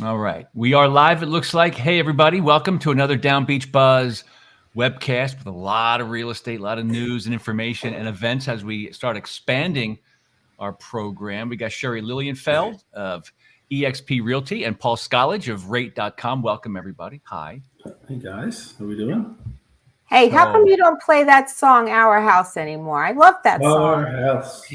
All right. We are live, it looks like. Hey, everybody. Welcome to another Down Beach Buzz webcast with a lot of real estate, a lot of news and information and events as we start expanding our program. We got Sherry Lilienfeld of eXp Realty and Paul Scollage of Rate.com. Welcome, everybody. Hi. Hey, guys. How we doing? Hey, how come you don't play that song, Our House, anymore? I love that song. Our House.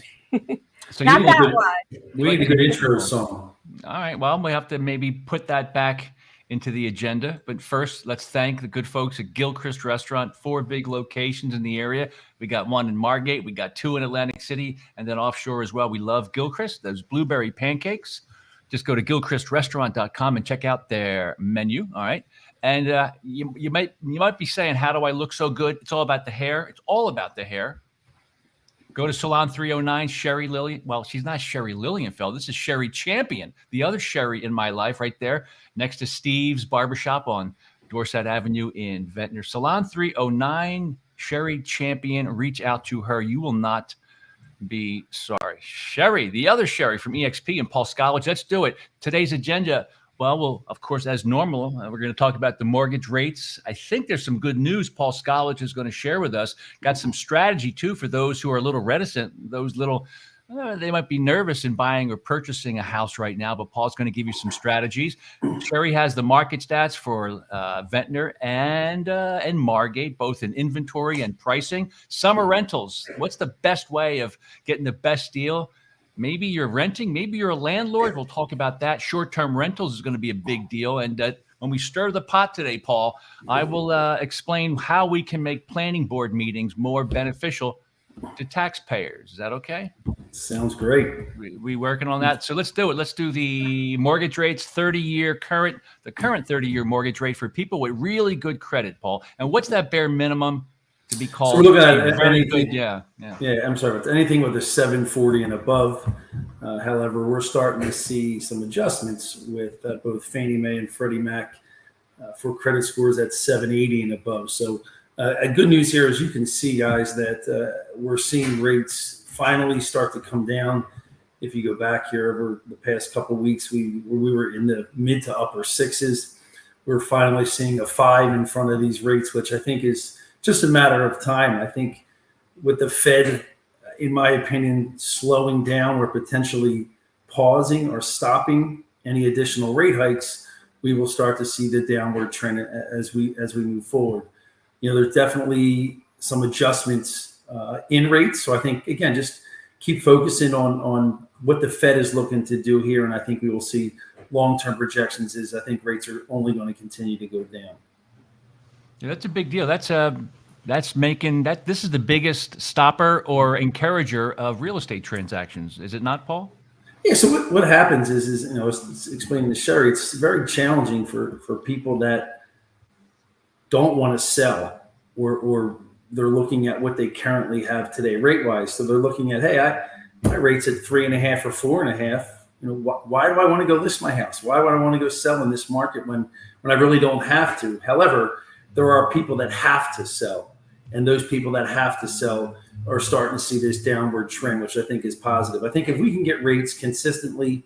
So Not that one. We need a good intro song. All right. Well, we have to maybe put that back into the agenda. But first, let's thank the good folks at Gilchrist Restaurant. 4 big locations in the area. We got one in Margate. We got 2 in Atlantic City. And then offshore as well. We love Gilchrist. Those blueberry pancakes. Just go to gilchristrestaurant.com and check out their menu. All right. And you might be saying, how do I look so good? It's all about the hair. It's all about the hair. Go to Salon 309, Sherry Lillian. Well, she's not Sherry Lilienfeld. This is Sherry Champion, the other Sherry in my life right there, next to Steve's Barbershop on Dorset Avenue in Ventnor. Salon 309, Sherry Champion. Reach out to her. You will not be sorry. Sherry, the other Sherry from eXp and Paul Scollage. Let's do it. Today's agenda. Well, we'll, of course, as normal, we're going to talk about the mortgage rates. I think there's some good news Paul Scollage is going to share with us. Got some strategy, too, for those who are a little reticent, those little, they might be nervous in buying or purchasing a house right now, but Paul's going to give you some strategies. Sherry has the market stats for Ventnor and Margate, both in inventory and pricing. Summer rentals, what's the best way of getting the best deal? Maybe you're renting. Maybe you're a landlord. We'll talk about that. Short-term rentals is going to be a big deal. And when we stir the pot today, Paul, I will explain how we can make planning board meetings more beneficial to taxpayers. Is that okay? Sounds great. We working on that. So let's do it. Let's do the mortgage rates, 30-year current 30-year mortgage rate for people with really good credit, Paul. And what's that bare minimum to be called? So we're looking at anything. Yeah. I'm sorry, but anything with a 740 and above. However, we're starting to see some adjustments with both Fannie Mae and Freddie Mac for credit scores at 780 and above. So good news here is you can see, guys, that we're seeing rates finally start to come down. If you go back here over the past couple of weeks, we were in the mid to upper 6s. We're finally seeing a 5 in front of these rates, which I think is just a matter of time. I think with the Fed, in my opinion, slowing down or potentially pausing or stopping any additional rate hikes, we will start to see the downward trend as we move forward. You know, there's definitely some adjustments in rates. So I think, again, just keep focusing on what the Fed is looking to do here. And I think we will see long-term projections is I think rates are only going to continue to go down. Yeah, that's a big deal. That's making that this is the biggest stopper or encourager of real estate transactions, is it not, Paul? Yeah. So what happens is you know, it's explaining to Sherry, it's very challenging for people that don't want to sell or they're looking at what they currently have today rate wise. So they're looking at, hey, my rate's at 3.5 or 4.5. You know, why do I want to go list my house? Why would I want to go sell in this market when I really don't have to? However, there are people that have to sell, and those people that have to sell are starting to see this downward trend, which I think is positive. I think if we can get rates consistently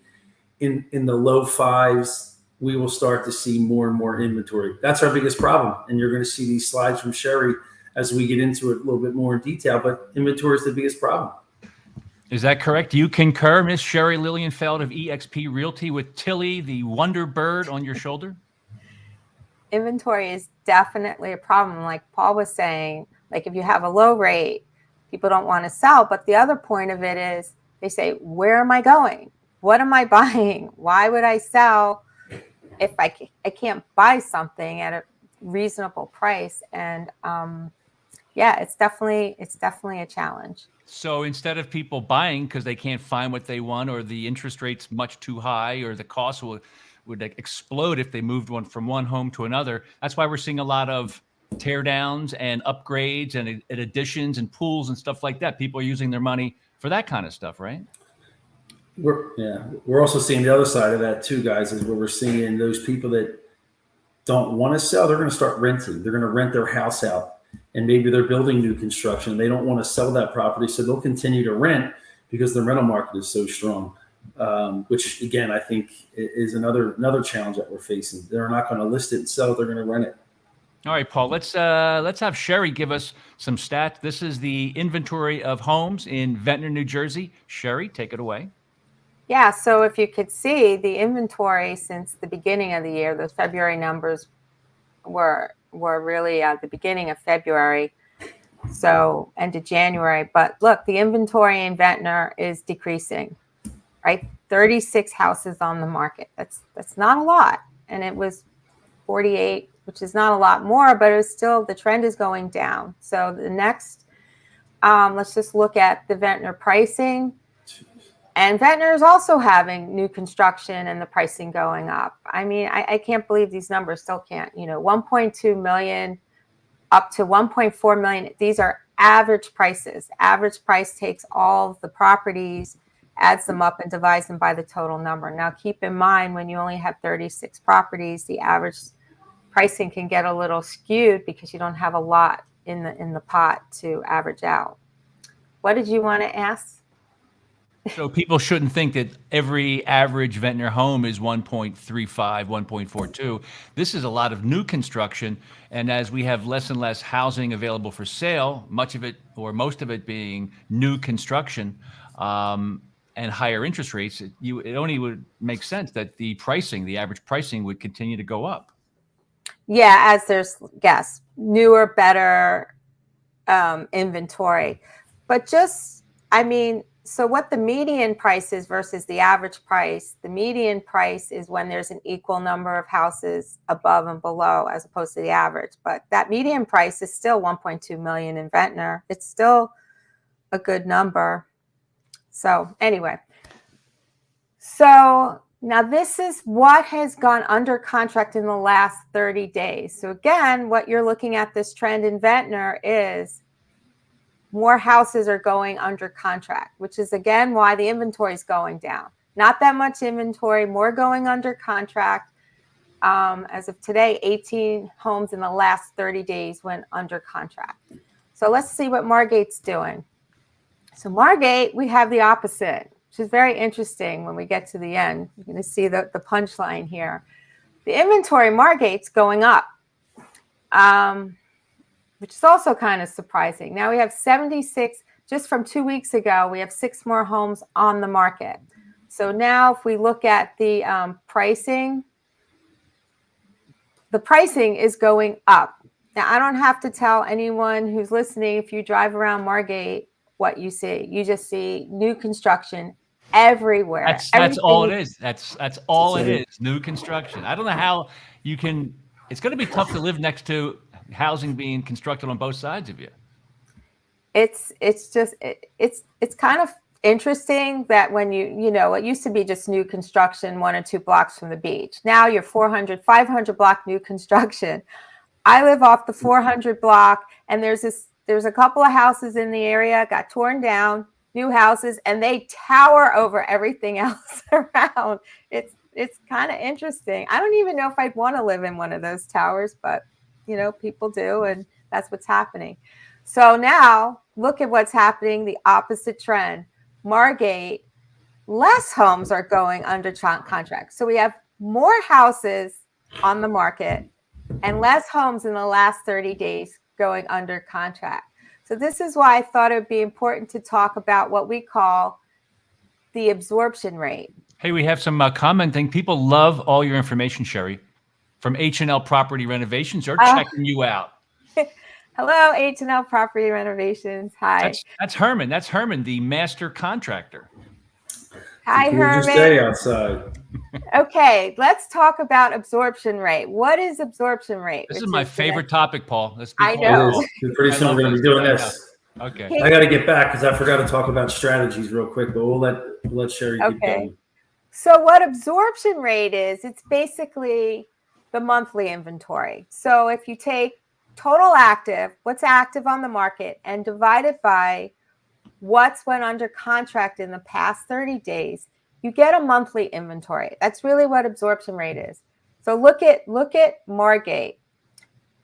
in the low 5s, we will start to see more and more inventory. That's our biggest problem. And you're going to see these slides from Sherry as we get into it a little bit more in detail, but inventory is the biggest problem. Is that correct? Do you concur, Miss Sherry Lilienfeld of eXp Realty, with Tilly, the Wonder Bird, on your shoulder? Inventory is definitely a problem. Like Paul was saying, like if you have a low rate, people don't want to sell. But the other point of it is they say, where am I going? What am I buying? Why would I sell if I can't buy something at a reasonable price? And it's definitely a challenge. So instead of people buying because they can't find what they want, or the interest rate's much too high, or the cost would explode if they moved from one home to another. That's why we're seeing a lot of tear downs and upgrades and additions and pools and stuff like that. People are using their money for that kind of stuff, right? We're also seeing the other side of that too, guys, is where we're seeing those people that don't want to sell, they're going to start renting. They're going to rent their house out, and maybe they're building new construction. They don't want to sell that property, so they'll continue to rent because the rental market is so strong. which again, I think is another challenge that we're facing. They're not going to list it and sell it; they're going to rent it. All right, Paul, let's have Sherry give us some stats. This is the inventory of homes in Ventnor, New Jersey. Sherry, take it away. Yeah, so if you could see the inventory since the beginning of the year, those February numbers were really at the beginning of February, so end of January. But look, the inventory in Ventnor is decreasing, right? 36 houses on the market. That's not a lot. And it was 48, which is not a lot more, but it was still, the trend is going down. So the next, let's just look at the Ventnor pricing. And Ventnor is also having new construction and the pricing going up. I mean, I can't believe these numbers still can't, 1.2 million up to 1.4 million. These are average prices. Average price takes all of the properties, adds them up and divides them by the total number. Now, keep in mind, when you only have 36 properties, the average pricing can get a little skewed because you don't have a lot in the pot to average out. What did you want to ask? So people shouldn't think that every average Ventnor home is 1.35, 1.42. This is a lot of new construction. And as we have less and less housing available for sale, much of it or most of it being new construction, and higher interest rates, it only would make sense that the average pricing would continue to go up. Yeah, as there's, yes, newer, better inventory. But just, I mean, so what the median price is versus the average price, the median price is when there's an equal number of houses above and below as opposed to the average. But that median price is still 1.2 million in Ventnor. It's still a good number. So anyway, so now this is what has gone under contract in the last 30 days. So again, what you're looking at, this trend in Ventnor, is more houses are going under contract, which is again why the inventory is going down. Not that much inventory, more going under contract. As of today, 18 homes in the last 30 days went under contract. So let's see what Margate's doing. So Margate, we have the opposite, which is very interesting. When we get to the end, you're going to see the punchline here. The inventory Margate's going up, which is also kind of surprising. Now we have 76, just from 2 weeks ago, we have 6 more homes on the market. So now if we look at the pricing, the pricing is going up. Now I don't have to tell anyone who's listening, if you drive around Margate, what you see. You just see new construction everywhere. That's all it is. That's all it is. New construction. I don't know how you can. It's going to be tough to live next to housing being constructed on both sides of you. It's kind of interesting that when it used to be just new construction 1 or 2 blocks from the beach. Now you're 400, 500 block new construction. I live off the 400 block, and there's a couple of houses in the area got torn down, new houses, and they tower over everything else around. It's kind of interesting. I don't even know if I'd want to live in one of those towers, but people do, and that's what's happening. So now look at what's happening, the opposite trend. Margate, less homes are going under contract. So we have more houses on the market and less homes in the last 30 days going under contract. So this is why I thought it would be important to talk about what we call the absorption rate. Hey, we have some commenting. People love all your information, Sherry, from H&L Property Renovations. They're checking you out. Hello, H&L Property Renovations. Hi. That's Herman. That's Herman, the master contractor. Hi, Herman. Just stay outside. Okay, let's talk about absorption rate. What is absorption rate? This is my favorite topic, Paul. Let's be I know. Pretty soon we're going to be doing this. Okay. I got to get back because I forgot to talk about strategies real quick, but we'll let Sherry keep going. So what absorption rate is, it's basically the monthly inventory. So if you take total active, what's active on the market, and divide it by what's went under contract in the past 30 days, you get a monthly inventory. That's really what absorption rate is. So look at Margate.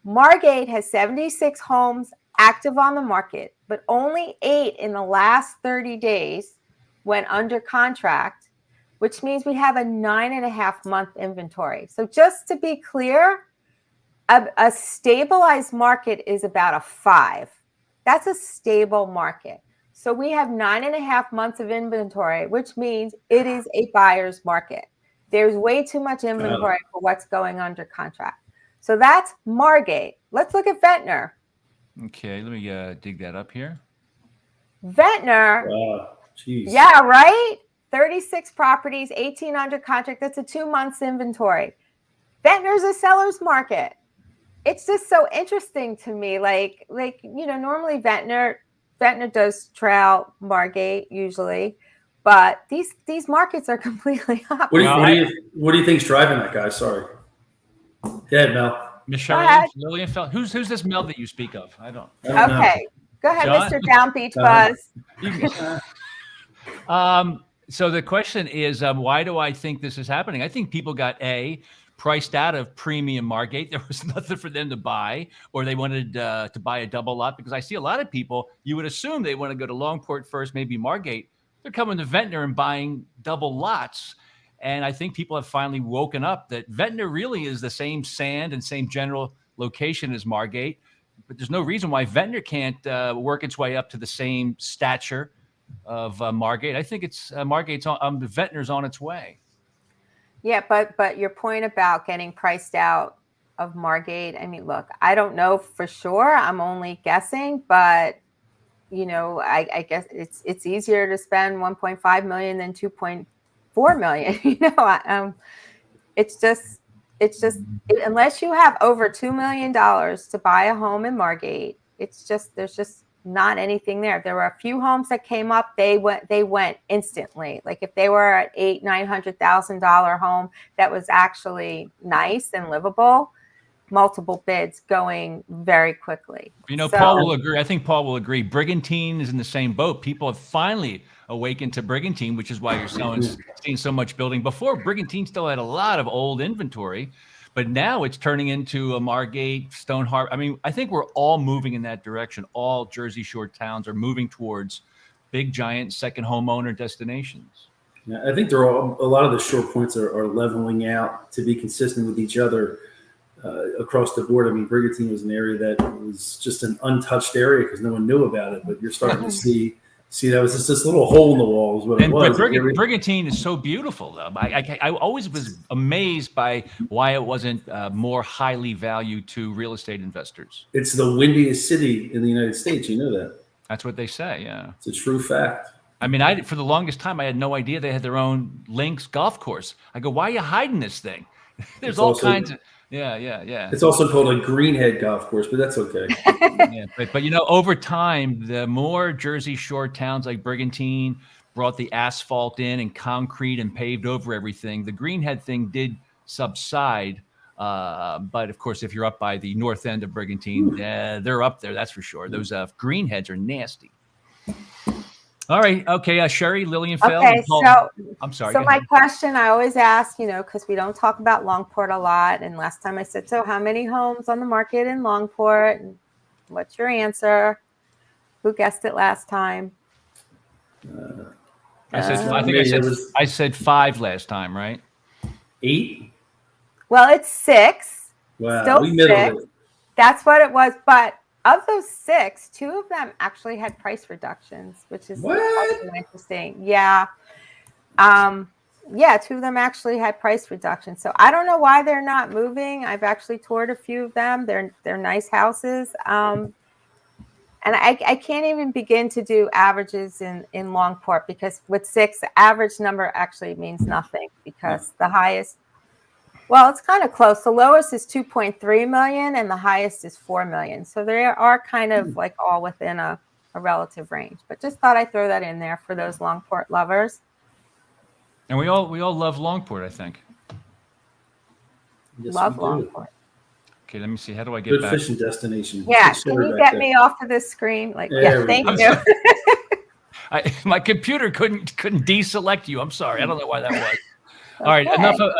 Margate has 76 homes active on the market, but only 8 in the last 30 days went under contract. which means we have a 9.5-month inventory. So just to be clear, a stabilized market is about a 5. That's a stable market. So we have 9.5 months of inventory, which means it is a buyer's market. There's way too much inventory for what's going under contract. So that's Margate. Let's look at Ventnor. Okay, let me dig that up here. Ventnor. Wow, geez. Yeah, right? 36 properties, 18 under contract. That's a 2 months inventory. Ventnor's a seller's market. It's just so interesting to me. Like normally Ventnor does trail Margate usually, but these markets are completely opposite. What do you think's driving that guy? Sorry. Go ahead, Mel. Miss Shirley Lilienfeld. Who's this Mel that you speak of? I don't know. Okay. Go ahead, John? Mr. DownbeachBUZZ. So the question is, why do I think this is happening? I think people got priced out of premium Margate. There was nothing for them to buy, or they wanted to buy a double lot, because I see a lot of people, you would assume they want to go to Longport first, maybe Margate. They're coming to Ventnor and buying double lots. And I think people have finally woken up that Ventnor really is the same sand and same general location as Margate, but there's no reason why Ventnor can't work its way up to the same stature of Margate. I think it's Ventnor's on its way. Yeah, but your point about getting priced out of Margate, I mean, look, I don't know for sure. I'm only guessing, but I guess it's easier to spend 1.5 million than 2.4 million. It's just unless you have over $2 million to buy a home in Margate, there's just not anything there. There were a few homes that came up. They went instantly. Like if they were at $800,000-$900,000 home that was actually nice and livable, multiple bids going very quickly. Paul will agree. I think Paul will agree. Brigantine is in the same boat. People have finally awakened to Brigantine, which is why you're seeing so much building. Before, Brigantine still had a lot of old inventory, but now it's turning into a Margate, Stone Harbor. I mean, I think we're all moving in that direction. All Jersey Shore towns are moving towards big, giant second homeowner destinations. Yeah, I think a lot of the short points are leveling out to be consistent with each other across the board. I mean, Brigantine was an area that was just an untouched area because no one knew about it, but you're starting to see that was just this little hole in the wall is what it was. But Brigantine is so beautiful, though. I always was amazed by why it wasn't more highly valued to real estate investors. It's the windiest city in the United States. You know that. That's what they say, yeah. It's a true fact. I mean, for the longest time, I had no idea they had their own links golf course. I go, why are you hiding this thing? There's all kinds of... Yeah. It's also called a greenhead golf course, but that's okay. Yeah, but over time, the more Jersey Shore towns like Brigantine brought the asphalt in and concrete and paved over everything, the greenhead thing did subside. But of course, if you're up by the north end of Brigantine, they're up there. That's for sure. Those greenheads are nasty. All right. Okay. Sherry Lilienfeld. Okay. So I'm sorry. So my question I always ask, because we don't talk about Longport a lot. And last time I said, so how many homes on the market in Longport? And what's your answer? Who guessed it last time? I said 5 last time, right? 8. Well, it's 6. Wow. Still we 6. That's what it was. But of those 6, 2 of them actually had price reductions, which is interesting. Yeah. 2 of them actually had price reductions. So I don't know why they're not moving. I've actually toured a few of them. They're nice houses. And I can't even begin to do averages in Longport, because with 6, the average number actually means nothing, because the highest, well, it's kind of close. The lowest is 2.3 million and the highest is 4 million. So they are kind of like all within a relative range, but just thought I'd throw that in there for those Longport lovers. And we all love Longport, I think. Yes, love Longport. Okay, let me see. How do I get good back? fishing destination. Yeah, can you get me off of this screen? Thank you. My computer couldn't deselect you. I'm sorry. I don't know why that was. All right,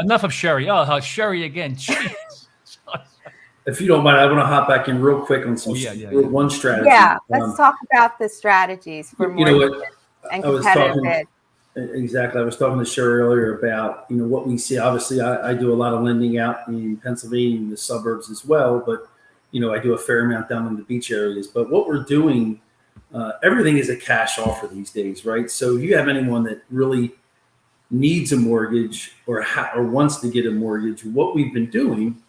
enough of Sherry. Oh, Sherry again. Jeez. If you don't mind, I want to hop back in real quick on some one strategy. Yeah, let's talk about the strategies for more and competitive bid. Exactly. I was talking to Sherry earlier about, what we see. Obviously, I do a lot of lending out in Pennsylvania, in the suburbs as well, but, I do a fair amount down in the beach areas. But what we're doing, everything is a cash offer these days, right? So if you have anyone that really needs a mortgage or wants to get a mortgage, what we've been doing,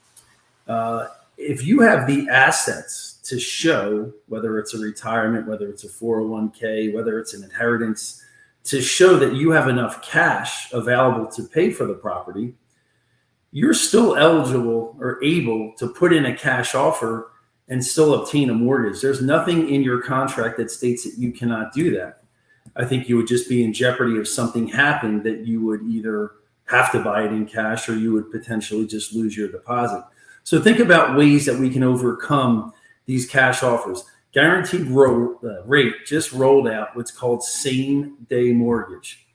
if you have the assets to show, whether it's a retirement, whether it's a 401k, whether it's an inheritance, to show that you have enough cash available to pay for the property, you're still eligible or able to put in a cash offer and still obtain a mortgage. There's nothing in your contract that states that you cannot do that. I think you would just be in jeopardy if something happened that you would either have to buy it in cash or you would potentially just lose your deposit. So think about ways that we can overcome these cash offers. Guaranteed rate just rolled out what's called same day mortgage.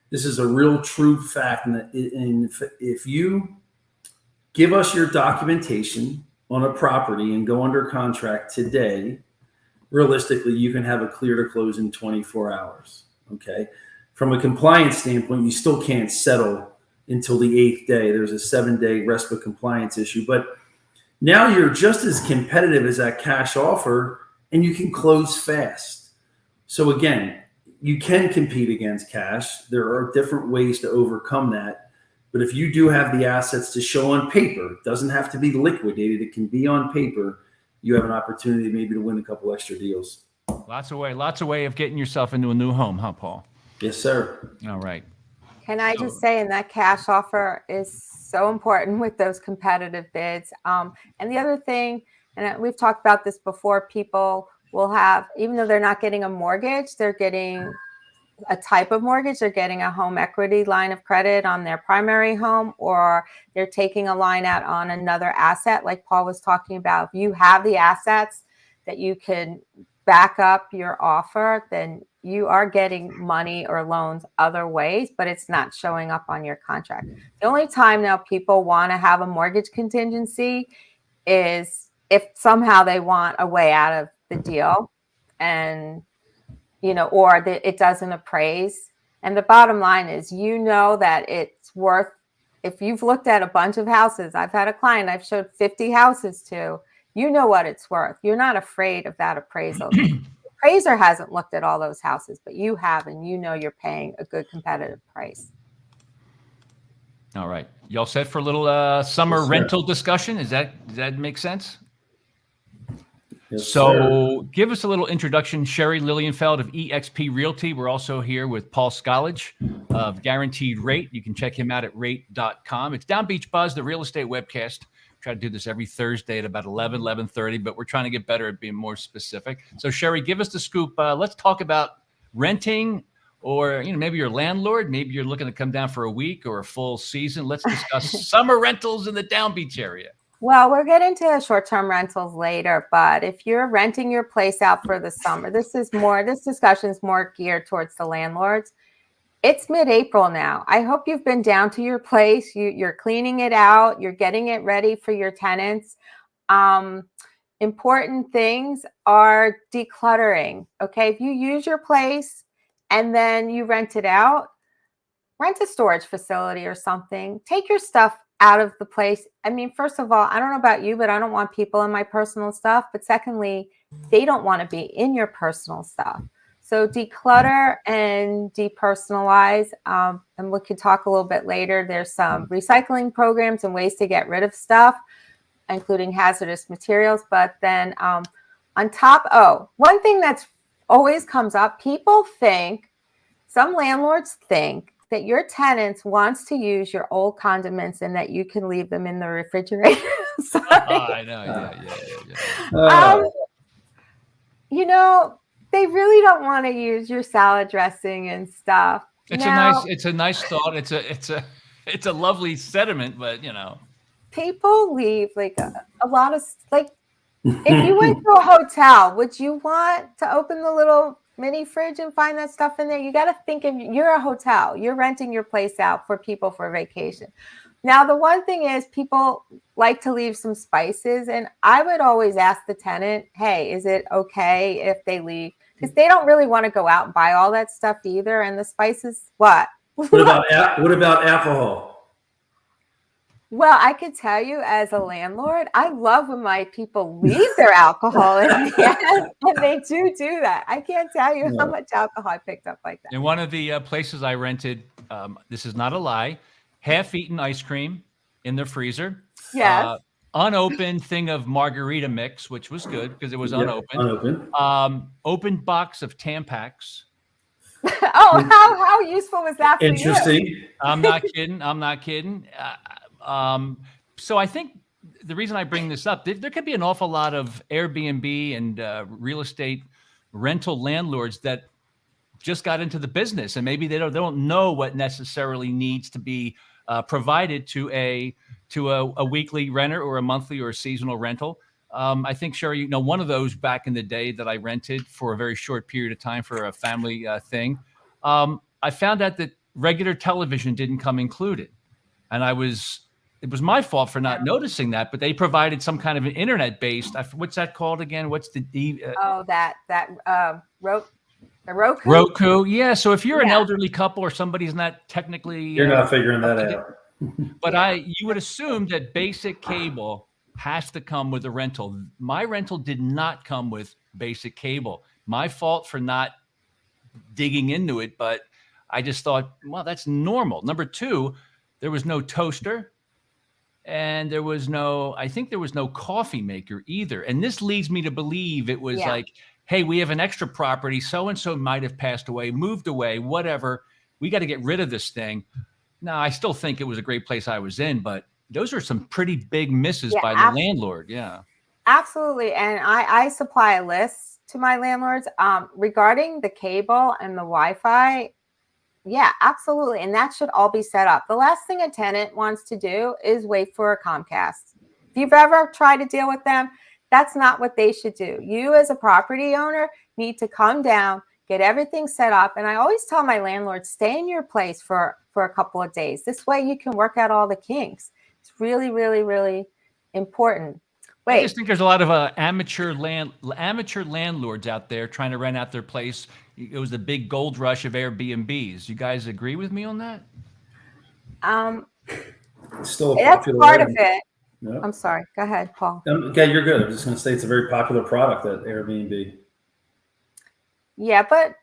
This is a real true fact. And if you give us your documentation on a property and go under contract today, realistically, you can have a clear to close in 24 hours. Okay. From a compliance standpoint, you still can't settle until the 8th day. There's a 7-day RESPA compliance issue, but now you're just as competitive as that cash offer and you can close fast. So again, you can compete against cash. There are different ways to overcome that. But if you do have the assets to show on paper, it doesn't have to be liquidated. It can be on paper. You have an opportunity maybe to win a couple extra deals. Lots of way of getting yourself into a new home, huh, Paul? Yes, sir. All right. Can I just say, and that cash offer is so important with those competitive bids. And the other thing, and we've talked about this before, people will have, even though they're not getting a mortgage, they're getting a type of mortgage. They're getting a home equity line of credit on their primary home, or they're taking a line out on another asset, like Paul was talking about. If you have the assets that you can back up your offer, then you are getting money or loans other ways, but it's not showing up on your contract. The only time now people want to have a mortgage contingency is if somehow they want a way out of the deal, and or that it doesn't appraise. And the bottom line is, that it's worth, if you've looked at a bunch of houses, I've had a client I've showed 50 houses to, what it's worth. You're not afraid of that appraisal. The appraiser hasn't looked at all those houses, but you have, and you're paying a good competitive price. All right. Y'all set for a little summer rental discussion? Does that make sense? Yes, So sir. give us a little introduction. Sherry Lilienfeld of eXp Realty. We're also here with Paul Scollage of Guaranteed Rate. You can check him out at rate.com. It's DownbeachBUZZ, the real estate webcast. Try to do this every Thursday at about 11:30, but we're trying to get better at being more specific. So Sherry, give us the scoop. Let's talk about renting, or maybe you're a landlord. Maybe you're looking to come down for a week or a full season. Let's discuss summer rentals in the Down Beach area. Well, we'll get into short-term rentals later, but if you're renting your place out for the summer, this discussion is more geared towards the landlords. It's mid-April now. I hope you've been down to your place. You're cleaning it out. You're getting it ready for your tenants. Important things are decluttering. Okay, if you use your place and then you rent it out, rent a storage facility or something. Take your stuff out of the place. I mean, first of all, I don't know about you, but I don't want people in my personal stuff. But secondly, they don't want to be in your personal stuff. So declutter and depersonalize. And we could talk a little bit later. There's some recycling programs and ways to get rid of stuff, including hazardous materials. But then on top, one thing that's always comes up, some landlords think that your tenants wants to use your old condiments and that you can leave them in the refrigerator. Sorry. I know. Yeah. They really don't want to use your salad dressing and stuff. It's a nice thought. It's a lovely sentiment, but people leave like a lot of, like, if you went to a hotel, would you want to open the little mini fridge and find that stuff in there? You got to think of, you're a hotel, you're renting your place out for people for vacation. Now, the one thing is, people like to leave some spices, and I would always ask the tenant, hey, is it okay if they leave because they don't really want to go out and buy all that stuff either. And the spices, what? What about alcohol? Well, I could tell you as a landlord, I love when my people leave their alcohol in the end, and they do that. I can't tell you how much alcohol I picked up like that. In one of the places I rented, this is not a lie, half-eaten ice cream in the freezer. Yes. Unopened thing of margarita mix, which was good because it was unopened. Open box of Tampax. Oh, how useful was that for Interesting. you? I'm not kidding. So I think the reason I bring this up, there could be an awful lot of Airbnb and real estate rental landlords that just got into the business, and maybe they don't know what necessarily needs to be provided to a weekly renter or a monthly or a seasonal rental. I think, Sherry, one of those back in the day that I rented for a very short period of time for a family thing, I found out that regular television didn't come included. And it was my fault for not noticing that, but they provided some kind of an internet-based, what's that called again? What's the Roku? Roku, yeah. So if you're an elderly couple or somebody's not technically... You're not figuring that out. But you would assume that basic cable has to come with a rental. My rental did not come with basic cable. My fault for not digging into it, but I just thought, well, that's normal. Number two, there was no toaster, and there was no coffee maker either. And this leads me to believe it was like, hey, we have an extra property. So-and-so might have passed away, moved away, whatever. We got to get rid of this thing. Now, I still think it was a great place I was in, but those are some pretty big misses by the landlord. Yeah, absolutely. And I supply a list to my landlords regarding the cable and the Wi-Fi. Yeah, absolutely. And that should all be set up. The last thing a tenant wants to do is wait for a Comcast. If you've ever tried to deal with them, that's not what they should do. You as a property owner need to come down, get everything set up. And I always tell my landlords, stay in your place for a couple of days. This way you can work out all the kinks. It's really, really, really important. I just think there's a lot of amateur landlords out there trying to rent out their place. It was the big gold rush of Airbnbs. You guys agree with me on that? It's still that's part of it. Yep. I'm sorry. Go ahead, Paul. Okay, you're good. I'm just going to say it's a very popular product at Airbnb. Yeah, but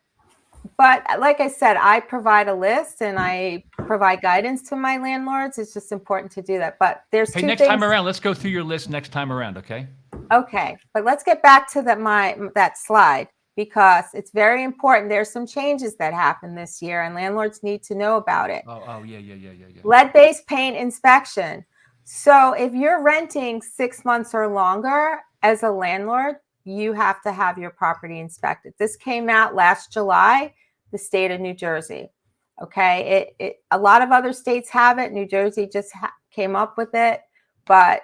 like I said, I provide a list and I provide guidance to my landlords. It's just important to do that. But there's next time around, let's go through your list next time around, okay? Okay, but let's get back to that slide because it's very important. There's some changes that happened this year, and landlords need to know about it. Yeah. Lead-based paint inspection. So if you're renting 6 months or longer as a landlord, you have to have your property inspected. This came out last July, the state of New Jersey. Okay, a lot of other states have it. New Jersey just came up with it, but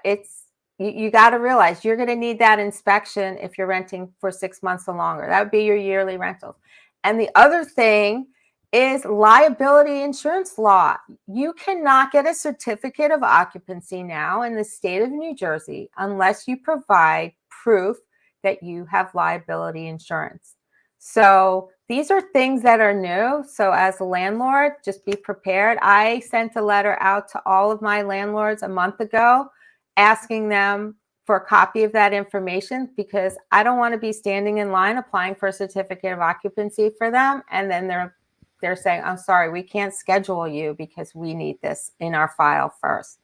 you got to realize you're going to need that inspection if you're renting for 6 months or longer. That would be your yearly rentals. And the other thing is liability insurance law. You cannot get a certificate of occupancy now in the state of New Jersey unless you provide proof that you have liability insurance. So these are things that are new. So as a landlord, just be prepared. I sent a letter out to all of my landlords a month ago asking them for a copy of that information because I don't want to be standing in line applying for a certificate of occupancy for them. And then they're saying, I'm sorry, we can't schedule you because we need this in our file first.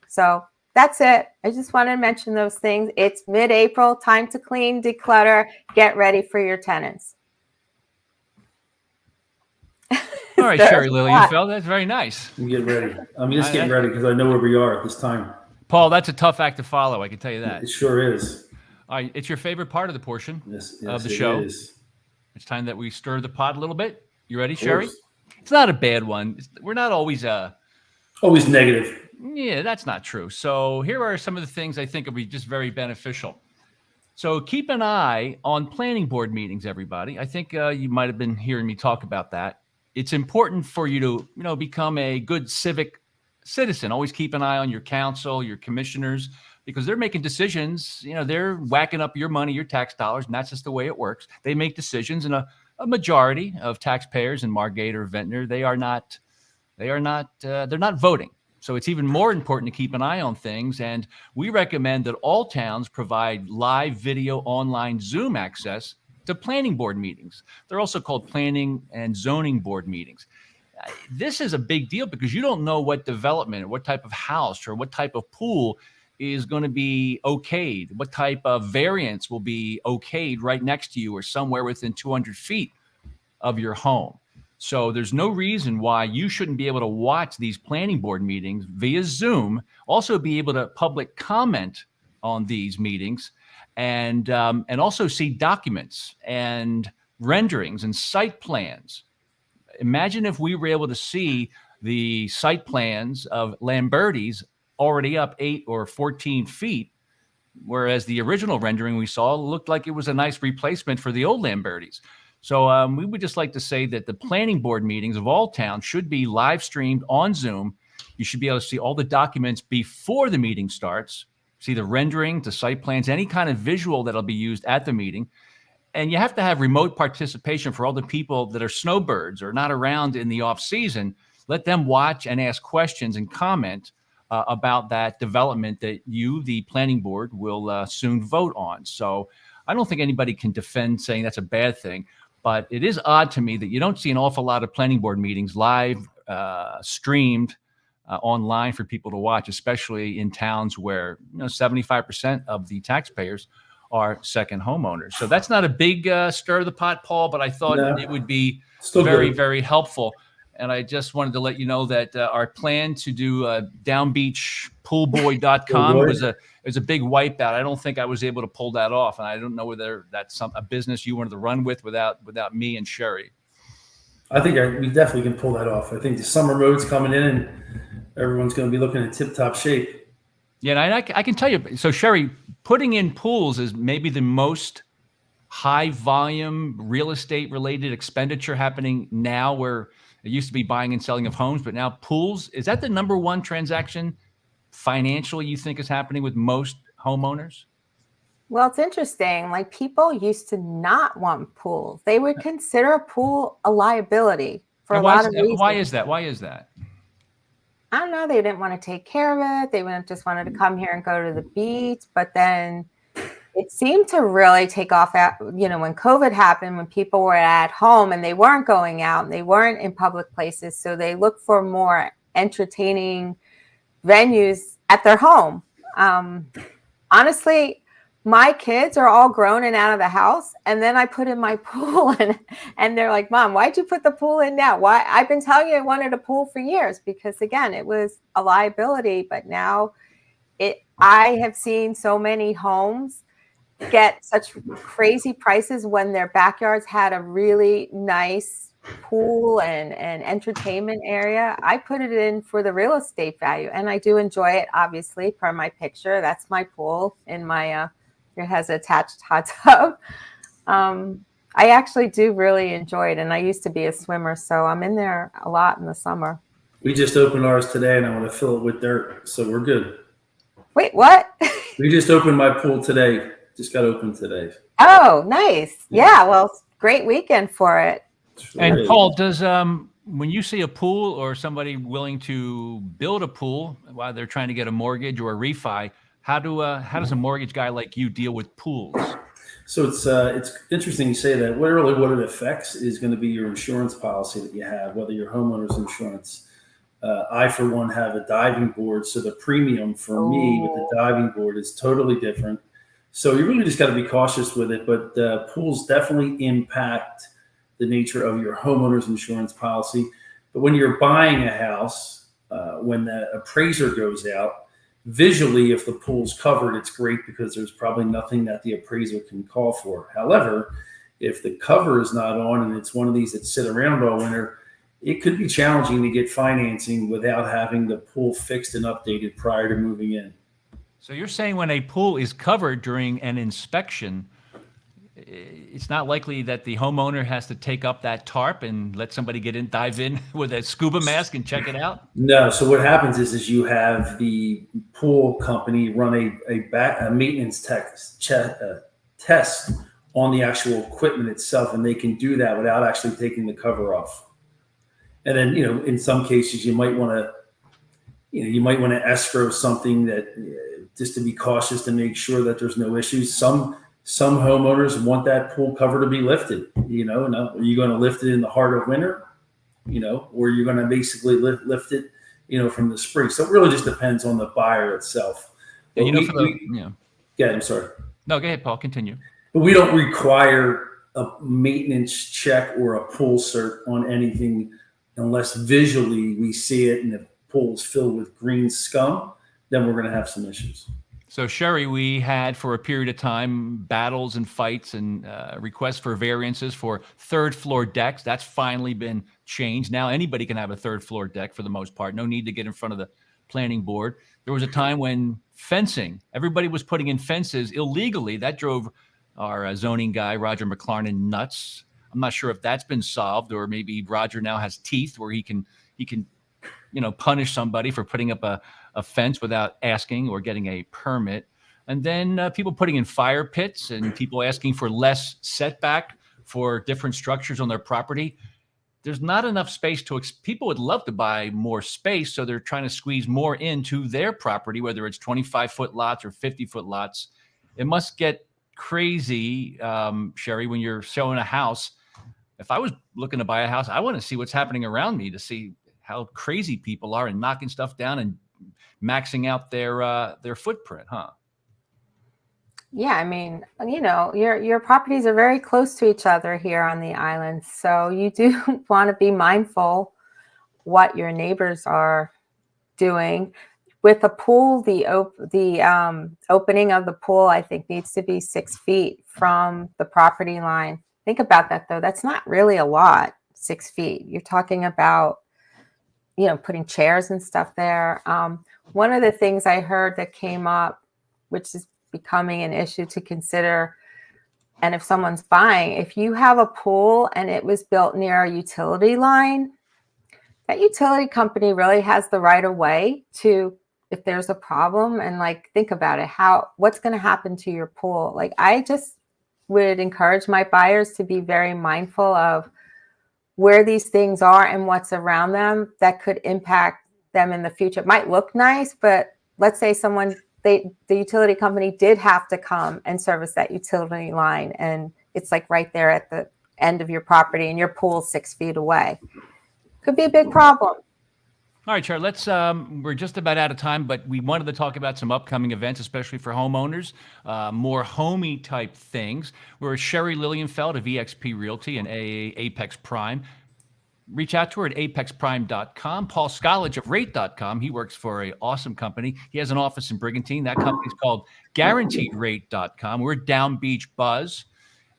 So that's it. I just wanted to mention those things. It's mid-April, time to clean, declutter, get ready for your tenants. All right, Sherry Lilienfeld, that's very nice. I'm getting ready. I'm just getting ready because I know where we are at this time. Paul, that's a tough act to follow, I can tell you that. It sure is. All right, it's your favorite part of the portion of the it show. Is. It's time that we stir the pot a little bit. You ready, Sherry? It's not a bad one. We're not always always negative. Yeah, that's not true. So here are some of the things I think will be just very beneficial. So keep an eye on planning board meetings, everybody. I think you might have been hearing me talk about that. It's important for you to, become a good civic citizen. Always keep an eye on your council, your commissioners, because they're making decisions. You know, they're whacking up your money, your tax dollars, and that's just the way it works. They make decisions, and a majority of taxpayers in Margate or Ventnor, they're not voting. So it's even more important to keep an eye on things. And we recommend that all towns provide live video online Zoom access to planning board meetings. They're also called planning and zoning board meetings. This is a big deal because you don't know what development, what type of house or what type of pool is going to be okayed, what type of variance will be okayed right next to you or somewhere within 200 feet of your home. So there's no reason why you shouldn't be able to watch these planning board meetings via Zoom, also be able to public comment on these meetings, and also see documents and renderings and site plans. Imagine if we were able to see the site plans of Lamberti's already up 8 or 14 feet, whereas the original rendering we saw looked like it was a nice replacement for the old Lamberti's. So we would just like to say that the planning board meetings of all towns should be live streamed on Zoom. You should be able to see all the documents before the meeting starts, see the rendering, the site plans, any kind of visual that'll be used at the meeting. And you have to have remote participation for all the people that are snowbirds or not around in the off season. Let them watch and ask questions and comment about that development that you, the planning board, will soon vote on. So I don't think anybody can defend saying that's a bad thing, but it is odd to me that you don't see an awful lot of planning board meetings live streamed online for people to watch, especially in towns where 75% of the taxpayers are second homeowners. So that's not a big stir of the pot, Paul, but I thought it would be very, very helpful. And I just wanted to let you know that our plan to do DownbeachPoolBoy.com was a big wipeout. I don't think I was able to pull that off, and I don't know whether that's a business you wanted to run with without me and Sherry. I think we definitely can pull that off. I think the summer mode's coming in, and everyone's going to be looking in tip-top shape. Yeah, and I can tell you. So, Sherry, putting in pools is maybe the most high-volume real estate-related expenditure happening now, where it used to be buying and selling of homes, but now pools. Is that the number one transaction financially you think is happening with most homeowners? Well, it's interesting. Like, people used to not want pools. They would consider a pool a liability for a lot of reasons. Why is that? Why is that? I don't know. They didn't want to take care of it. They just wanted to come here and go to the beach. But then it seemed to really take off when COVID happened, when people were at home and they weren't going out and they weren't in public places. So they looked for more entertaining venues at their home. Honestly, my kids are all grown and out of the house. And then I put in my pool and they're like, Mom, why'd you put the pool in now? Why? I've been telling you I wanted a pool for years because, again, it was a liability. But now I have seen so many homes get such crazy prices when their backyards had a really nice pool and entertainment area. I put it in for the real estate value, and I do enjoy it, obviously, per my picture. That's my pool in my it has an attached hot tub. I actually do really enjoy it, and I used to be a swimmer, so I'm in there a lot in the summer. We just opened ours today, and I want to fill it with dirt, so we're good. Wait, what? We just opened my pool today. Just got open today. Oh, nice. Yeah, well, great weekend for it. And Paul, does when you see a pool or somebody willing to build a pool while they're trying to get a mortgage or a refi, how does a mortgage guy like you deal with pools? So it's interesting you say that. What it affects is going to be your insurance policy that you have, whether your homeowner's insurance. I, for one, have a diving board, so the premium for me with the diving board is totally different. So you really just got to be cautious with it. But pools definitely impact the nature of your homeowner's insurance policy. But when you're buying a house, when the appraiser goes out, visually, if the pool's covered, it's great because there's probably nothing that the appraiser can call for. However, if the cover is not on and it's one of these that sit around all winter, it could be challenging to get financing without having the pool fixed and updated prior to moving in. So you're saying when a pool is covered during an inspection, it's not likely that the homeowner has to take up that tarp and let somebody dive in with a scuba mask and check it out. No. So what happens is you have the pool company run a maintenance test on the actual equipment itself, and they can do that without actually taking the cover off. And then, in some cases, you might want to escrow something that just to be cautious to make sure that there's no issues. Some homeowners want that pool cover to be lifted. Now, are you going to lift it in the heart of winter? Or you're going to basically lift it, from the spring. So it really just depends on the buyer itself. Yeah, Yeah, I'm sorry. No, go ahead, Paul. Continue. But we don't require a maintenance check or a pool cert on anything unless visually we see it and the pool is filled with green scum. Then we're going to have some issues. So, Sherry, we had for a period of time battles and fights and requests for variances for third floor decks. That's finally been changed. Now anybody can have a third floor deck for the most part. No need to get in front of the planning board. There was a time when everybody was putting in fences illegally. That drove our zoning guy, Roger McLarnon, nuts. I'm not sure if that's been solved, or maybe Roger now has teeth where he can punish somebody for putting up a fence without asking or getting a permit. And then people putting in fire pits and people asking for less setback for different structures on their property. There's not enough space people would love to buy more space, so they're trying to squeeze more into their property, whether it's 25-foot lots or 50-foot lots. It must get crazy, Sherry, when you're showing a house. If I was looking to buy a house, I want to see what's happening around me to see how crazy people are and knocking stuff down and maxing out their footprint, huh? Yeah, I mean, your properties are very close to each other here on the island, so you do want to be mindful what your neighbors are doing. With a pool, the opening of the pool, I think, needs to be 6 feet from the property line. Think about that, though. That's not really a lot, 6 feet. You're talking about, putting chairs and stuff there. One of the things I heard that came up, which is becoming an issue to consider, and if someone's buying, if you have a pool and it was built near a utility line, that utility company really has the right of way to, if there's a problem, and think about it, what's going to happen to your pool. I just would encourage my buyers to be very mindful of where these things are and what's around them that could impact them in the future. It might look nice, but let's say the utility company did have to come and service that utility line, and it's right there at the end of your property and your pool's 6 feet away. Could be a big problem. All right, Charlie, we're just about out of time, but we wanted to talk about some upcoming events, especially for homeowners, more homey type things. We're Sherry Lilienfeld of eXp Realty and Apex Prime. Reach out to her at apexprime.com. Paul Scollage of rate.com. He works for an awesome company. He has an office in Brigantine. That company is called guaranteedrate.com. We're DownbeachBUZZ.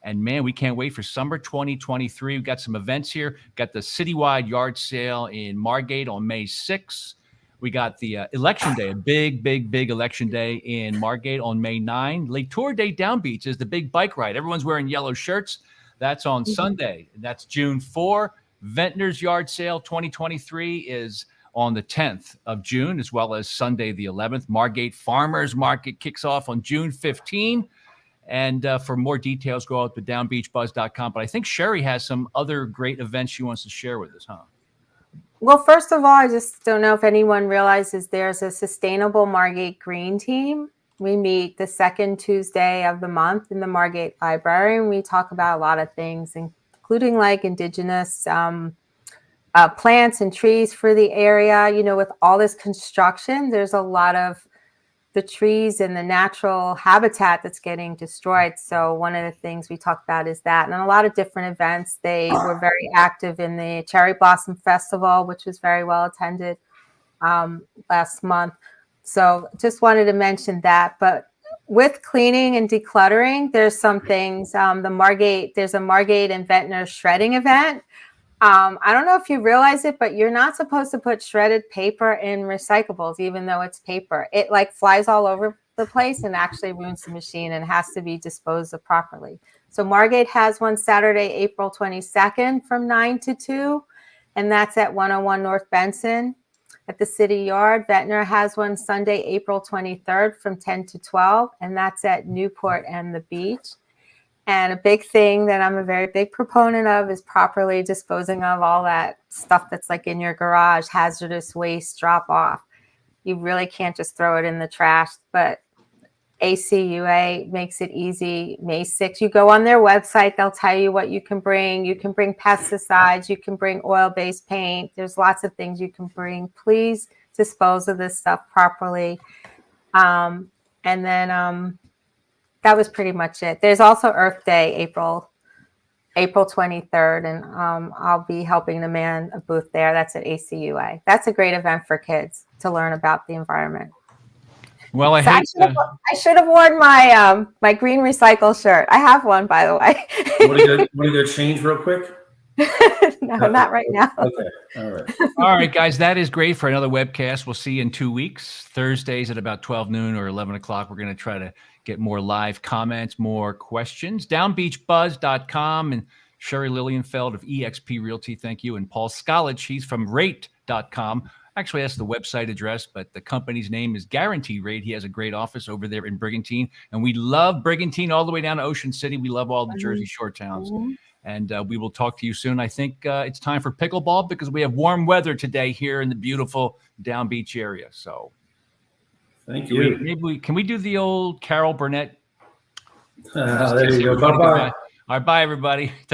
And man, we can't wait for summer 2023. We've got some events here. Got the citywide yard sale in Margate on May 6th. We got the election day, a big election day in Margate on May 9. Lake Tour Day Down Beach is the big bike ride. Everyone's wearing yellow shirts. That's on Sunday. That's June 4. Ventnor's yard sale 2023 is on the 10th of June, as well as Sunday the 11th. Margate Farmers Market kicks off on June 15. And for more details, go out to downbeachbuzz.com. But I think Sherry has some other great events she wants to share with us, huh? Well, first of all, I just don't know if anyone realizes there's a Sustainable Margate Green Team. We meet the second Tuesday of the month in the Margate Library, and we talk about a lot of things, including indigenous plants and trees for the area. With all this construction, there's a lot of the trees and the natural habitat that's getting destroyed. So one of the things we talked about is that, and a lot of different events. They were very active in the Cherry Blossom Festival, which was very well attended last month. So just wanted to mention that. But with cleaning and decluttering, there's some things. There's a Margate and Ventnor shredding event. I don't know if you realize it, but you're not supposed to put shredded paper in recyclables, even though it's paper. It flies all over the place and actually ruins the machine and has to be disposed of properly. So Margate has one Saturday, April 22nd from 9 to 2, and that's at 101 North Benson at the City Yard. Ventnor has one Sunday, April 23rd from 10 to 12, and that's at Newport and the beach. And a big thing that I'm a very big proponent of is properly disposing of all that stuff that's like in your garage, hazardous waste drop off. You really can't just throw it in the trash, but ACUA makes it easy. May 6th, you go on their website, they'll tell you what you can bring. You can bring pesticides, you can bring oil-based paint. There's lots of things you can bring. Please dispose of this stuff properly. And then that was pretty much it. There's also Earth Day, April 23rd, and I'll be helping to man a booth there. That's at ACUA. That's a great event for kids to learn about the environment. Well, I should have worn my my green recycle shirt. I have one, by the way. Want to go change real quick? No, not right now. Okay. All right. All right, guys, that is great for another webcast. We'll see you in 2 weeks. Thursdays at about 12 noon or 11 o'clock. We're going to try to get more live comments, more questions. DownbeachBUZZ.com and Sherry Lilienfeld of eXp Realty, thank you. And Paul Scolich, he's from Rate.com. Actually, that's the website address, but the company's name is Guaranteed Rate. He has a great office over there in Brigantine. And we love Brigantine all the way down to Ocean City. We love all the Jersey Shore towns. And we will talk to you soon. I think it's time for pickleball because we have warm weather today here in the beautiful Down Beach area. So thank you. Can we do the old Carol Burnett? There you go. Bye-bye. All right, bye, everybody.